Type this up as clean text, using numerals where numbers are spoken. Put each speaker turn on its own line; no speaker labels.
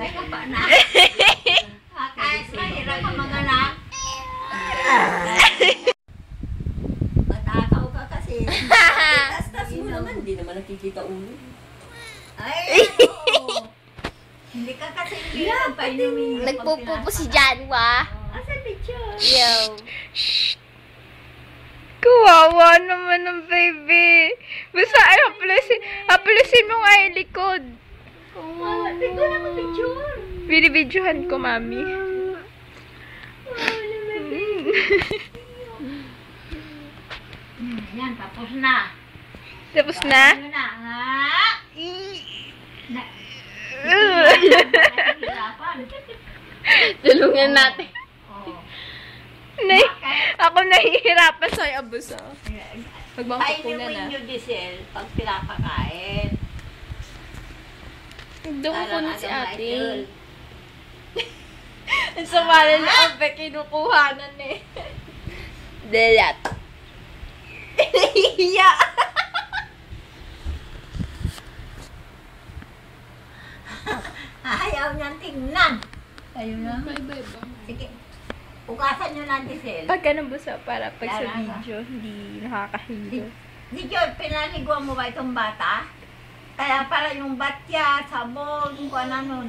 May ka pa na. Kahit mahirap ka mga anak. Matakaw ka kasi. Tas mo naman, hindi naman nakikita ulo. Ay, ano? Hindi ka kasi painumin.
Nagpupupo si Janwa.
Asa picture?
Yo.
Kawawa naman ng baby. Basta ay haplusin mo nga yung likod.
Tignan ako picture.
Binibidyohan ko, mami.
Yan, tapos na.
Tapos na?
Ano na, ha?
Tulungan natin.
Oh.
Ako nahihirapan sa abuso. Magbangkot ko na
Painin mo
na.
yung diesel pag pinapakain.
Doon ko na si ate.
Ang samala na ang kinukuhanan eh.
Delat.
Iya.
Ayaw niyang tingnan. Ayaw na.
Bye-bye ba?
Sige. Ugasan niyo ng diesel.
Pag ganun buso para pag sa
Kaya nga.
video, hindi nakakahilo.
Di Jod, pinaliguan mo ba itong bata? Kaya para yung batya, sabon, kung ano,